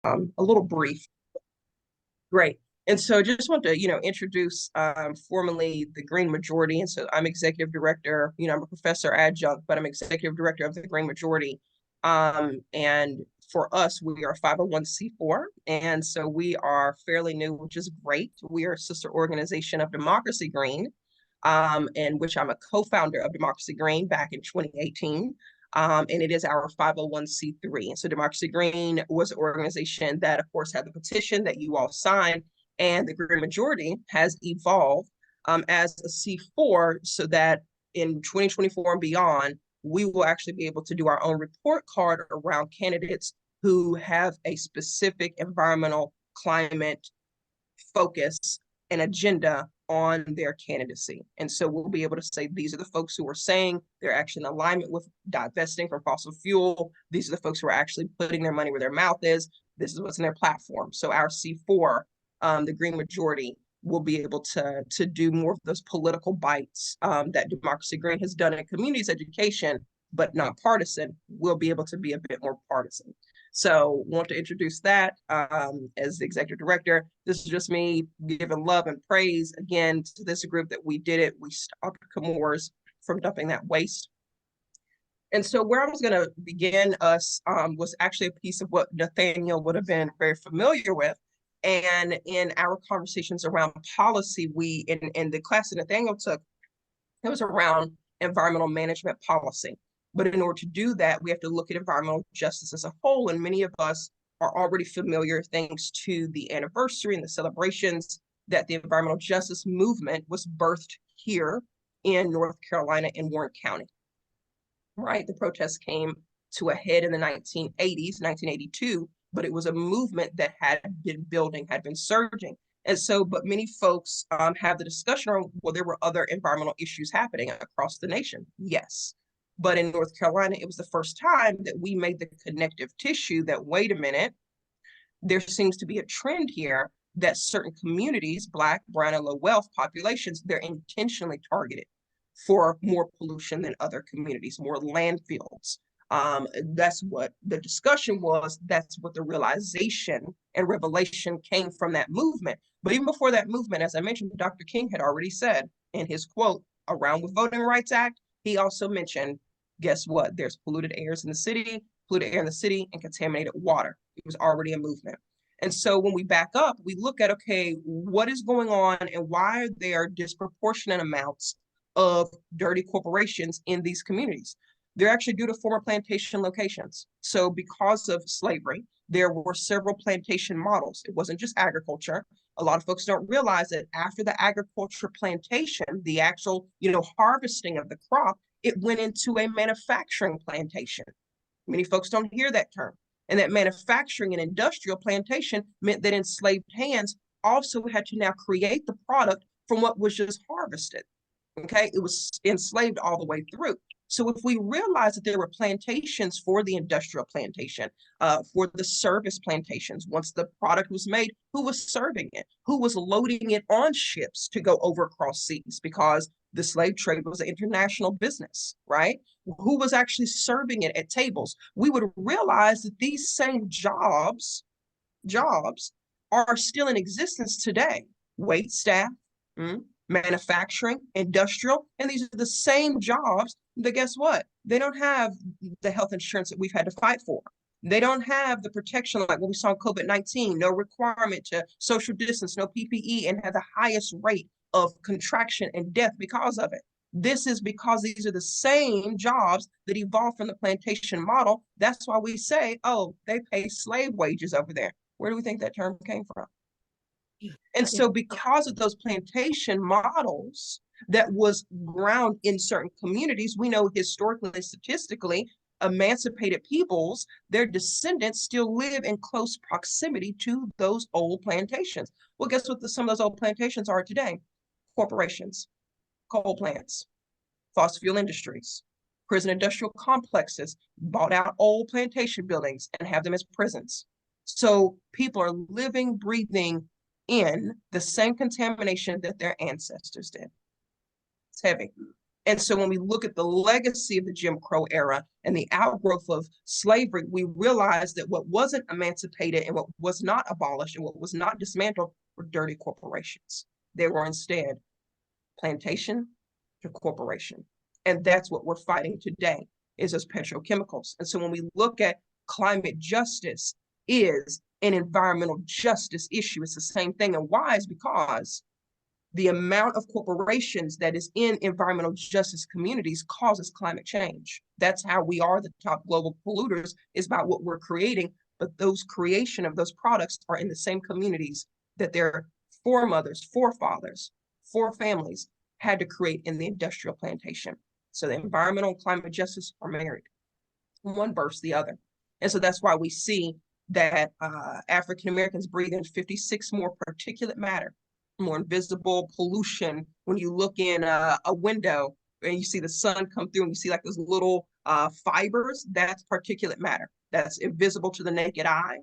a little brief. Great. And so just want to, introduce formally the Green Majority. And so I'm executive director, I'm a professor adjunct, but I'm executive director of the Green Majority. And for us, we are 501c4. And so we are fairly new, which is great. We are a sister organization of Democracy Green, and which I'm a co-founder of Democracy Green back in 2018. And it is our 501c3. And so Democracy Green was an organization that, of course, had the petition that you all signed, and the Green Majority has evolved as a C4 so that in 2024 and beyond, we will actually be able to do our own report card around candidates who have a specific environmental climate focus and agenda on their candidacy. And so we'll be able to say, these are the folks who are saying they're actually in alignment with divesting from fossil fuel. These are the folks who are actually putting their money where their mouth is. This is what's in their platform. So our C4, the Green Majority, will be able to do more of those political bites that Democracy Green has done in communities education, but not partisan. We'll be able to be a bit more partisan. So want to introduce that as the executive director. This is just me giving love and praise again to this group that we did it. We stopped Comores from dumping that waste. And so where I was going to begin us was actually a piece of what Nathaniel would have been very familiar with. And in our conversations around policy, we, in the class that Nathaniel took, it was around environmental management policy. But in order to do that, we have to look at environmental justice as a whole. And many of us are already familiar, thanks to the anniversary and the celebrations, that the environmental justice movement was birthed here in North Carolina in Warren County. Right? The protests came to a head in the 1980s, 1982, but it was a movement that had been building, had been surging. And so, but many folks have the discussion on, well, there were other environmental issues happening across the nation. Yes. But in North Carolina, it was the first time that we made the connective tissue that, wait a minute, there seems to be a trend here that certain communities, Black, brown, and low wealth populations, they're intentionally targeted for more pollution than other communities, more landfills. That's what the discussion was. That's what the realization and revelation came from that movement. But even before that movement, as I mentioned, Dr. King had already said in his quote around the Voting Rights Act, he also mentioned, guess what? There's polluted air in the city, and contaminated water. It was already a movement. And so when we back up, we look at, okay, what is going on and why are there disproportionate amounts of dirty corporations in these communities? They're actually due to former plantation locations. So because of slavery, there were several plantation models. It wasn't just agriculture. A lot of folks don't realize that after the agriculture plantation, the actual, harvesting of the crop, it went into a manufacturing plantation. Many folks don't hear that term. And that manufacturing and industrial plantation meant that enslaved hands also had to now create the product from what was just harvested. Okay, it was enslaved all the way through. So if we realize that there were plantations for the industrial plantation, for the service plantations, once the product was made, who was serving it? Who was loading it on ships to go over across seas? Because the slave trade was an international business, right? Who was actually serving it at tables? We would realize that these same jobs are still in existence today. Wait staff, manufacturing, industrial, and these are the same jobs that, guess what? They don't have the health insurance that we've had to fight for. They don't have the protection like what we saw in COVID-19, no requirement to social distance, no PPE, and have the highest rate of contraction and death because of it. This is because these are the same jobs that evolved from the plantation model. That's why we say, oh, they pay slave wages over there. Where do we think that term came from? And so because of those plantation models that was ground in certain communities, we know historically and statistically, emancipated peoples, their descendants still live in close proximity to those old plantations. Well, guess what some of those old plantations are today? Corporations, coal plants, fossil fuel industries, prison industrial complexes, bought out old plantation buildings and have them as prisons. So people are living, breathing in the same contamination that their ancestors did. It's heavy. And so when we look at the legacy of the Jim Crow era and the outgrowth of slavery, we realize that what wasn't emancipated and what was not abolished and what was not dismantled were dirty corporations. They were instead plantation to corporation. And that's what we're fighting today, is those petrochemicals. And so when we look at climate justice is an environmental justice issue, it's the same thing. And why is because the amount of corporations that is in environmental justice communities causes climate change. That's how we are the top global polluters, is about what we're creating. But those creation of those products are in the same communities that their foremothers, forefathers, forefamilies had to create in the industrial plantation. So the environmental and climate justice are married. One bursts the other. And so that's why we see that African Americans breathe in 56 more particulate matter, more invisible pollution. When you look in a window and you see the sun come through and you see like those little fibers, that's particulate matter. That's invisible to the naked eye.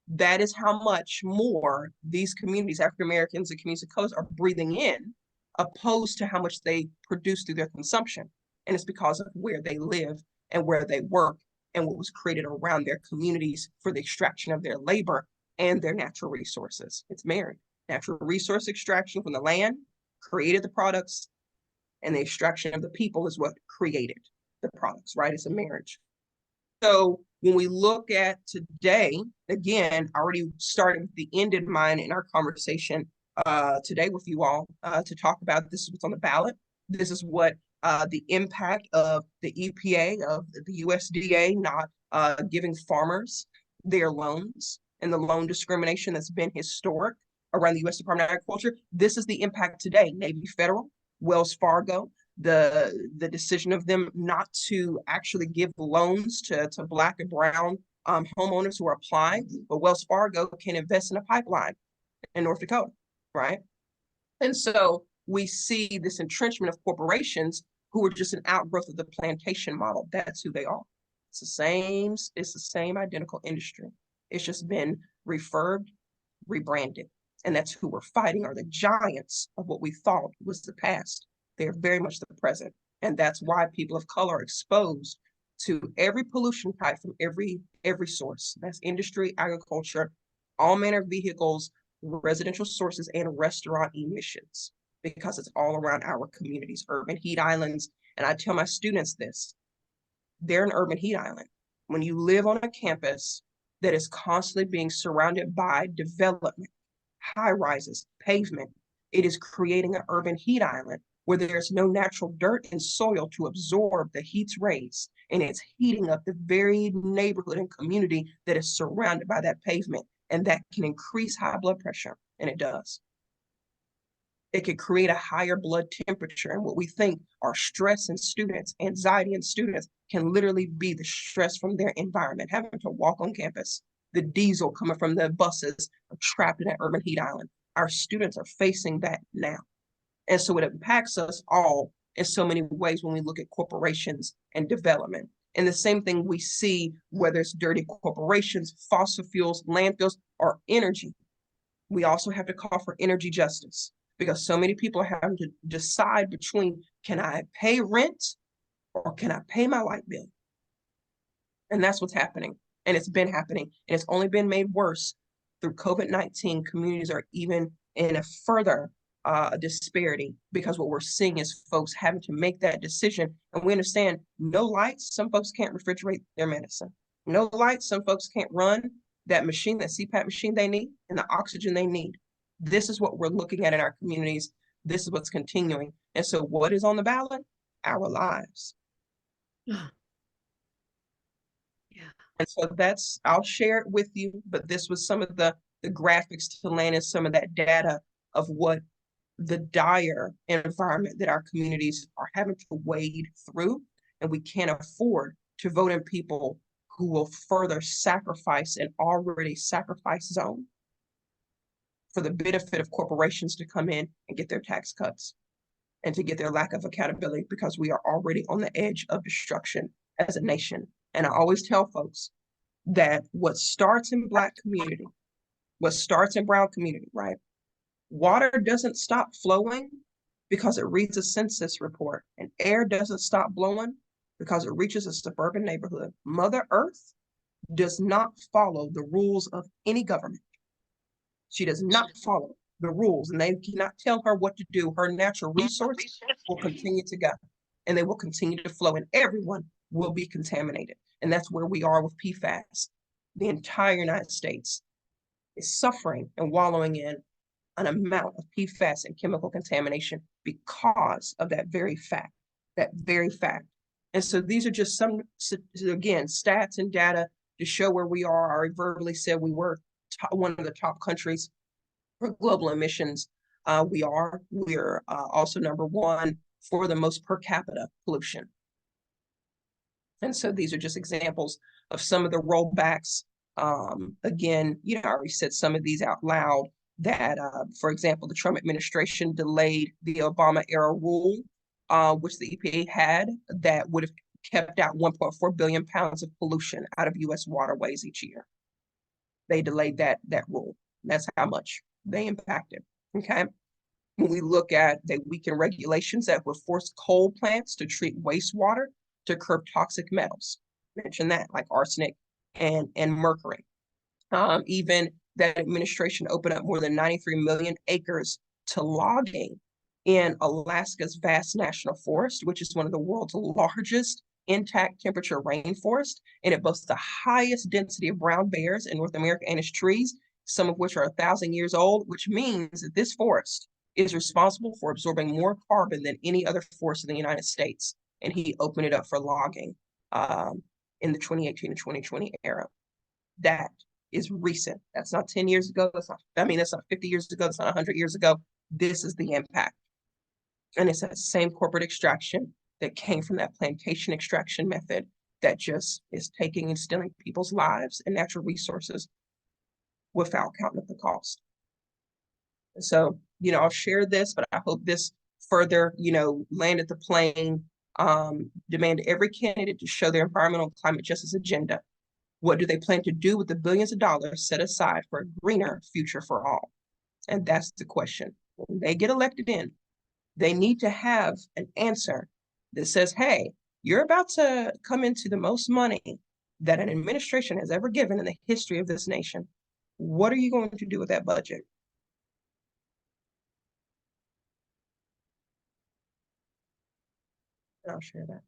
That is how much more these communities, African Americans and communities of color, are breathing in, opposed to how much they produce through their consumption. And it's because of where they live and where they work and what was created around their communities for the extraction of their labor and their natural resources. It's married. Natural resource extraction from the land created the products, and the extraction of the people is what created the products, right? It's a marriage. So when we look at today, again, I already started with the end in mind in our conversation today with you all to talk about this is what's on the ballot. This is what the impact of the EPA, of the USDA not giving farmers their loans and the loan discrimination that's been historic around the U.S. Department of Agriculture. This is the impact today. Navy Federal, Wells Fargo, the decision of them not to actually give loans to Black and brown homeowners who are applying, but Wells Fargo can invest in a pipeline in North Dakota, right? And so we see this entrenchment of corporations who are just an outgrowth of the plantation model. That's who they are. It's the same identical industry. It's just been refurbed, rebranded. And that's who we're fighting, are the giants of what we thought was the past. They're very much the present. And that's why people of color are exposed to every pollution type from every source. That's industry, agriculture, all manner of vehicles, residential sources, and restaurant emissions, because it's all around our communities, urban heat islands. And I tell my students this, they're an urban heat island. When you live on a campus that is constantly being surrounded by development, high rises, pavement, it is creating an urban heat island where there's no natural dirt and soil to absorb the heat's rays. And it's heating up the very neighborhood and community that is surrounded by that pavement. And that can increase high blood pressure, and it does. It could create a higher blood temperature. And what we think are stress in students, anxiety in students, can literally be the stress from their environment, having to walk on campus. The diesel coming from the buses are trapped in that urban heat island. Our students are facing that now. And so it impacts us all in so many ways when we look at corporations and development. And the same thing we see, whether it's dirty corporations, fossil fuels, landfills, or energy. We also have to call for energy justice, because so many people are having to decide between, can I pay rent or can I pay my light bill? And that's what's happening. And it's been happening. And it's only been made worse through COVID-19. Communities are even in a further disparity, because what we're seeing is folks having to make that decision. And we understand no lights, some folks can't refrigerate their medicine. No lights, some folks can't run that machine, that CPAP machine they need, and the oxygen they need. This is what we're looking at in our communities. This is what's continuing. And so what is on the ballot? Our lives. Yeah. And so that's, I'll share it with you, but this was some of the graphics to land in some of that data of what the dire environment that our communities are having to wade through. And we can't afford to vote in people who will further sacrifice an already sacrificed zone for the benefit of corporations to come in and get their tax cuts and to get their lack of accountability, because we are already on the edge of destruction as a nation. And I always tell folks that what starts in Black community, what starts in brown community, right? Water doesn't stop flowing because it reads a census report, and air doesn't stop blowing because it reaches a suburban neighborhood. Mother Earth does not follow the rules of any government. She does not follow the rules, and they cannot tell her what to do. Her natural resources will continue to go, and they will continue to flow, and everyone will be contaminated. And that's where we are with PFAS. The entire United States is suffering and wallowing in an amount of PFAS and chemical contamination because of that very fact, that very fact. And so these are just some, again, stats and data to show where we are. I verbally said we were one of the top countries for global emissions. We're also number one for the most per capita pollution. And so these are just examples of some of the rollbacks. Again, I already said some of these out loud, that, for example, the Trump administration delayed the Obama era rule, which the EPA had, that would have kept out 1.4 billion pounds of pollution out of US waterways each year. They delayed that rule. That's how much they impacted. Okay. When we look at, they weaken regulations that would force coal plants to treat wastewater to curb toxic metals. Mention that, like arsenic and mercury. Even that administration opened up more than 93 million acres to logging in Alaska's vast national forest, which is one of the world's largest intact temperature rainforest, and it boasts the highest density of brown bears in North America and its trees, some of which are 1,000 years old, which means that this forest is responsible for absorbing more carbon than any other forest in the United States. And he opened it up for logging in the 2018 to 2020 era. That is recent. That's not 10 years ago. That's not 50 years ago. That's not 100 years ago. This is the impact. And it's that same corporate extraction that came from that plantation extraction method that just is taking and stealing people's lives and natural resources without counting up the cost. And so, I'll share this, but I hope this further, landed the plane, demand every candidate to show their environmental and climate justice agenda. What do they plan to do with the billions of dollars set aside for a greener future for all? And that's the question. When they get elected in, they need to have an answer that says, hey, you're about to come into the most money that an administration has ever given in the history of this nation. What are you going to do with that budget? And I'll share that.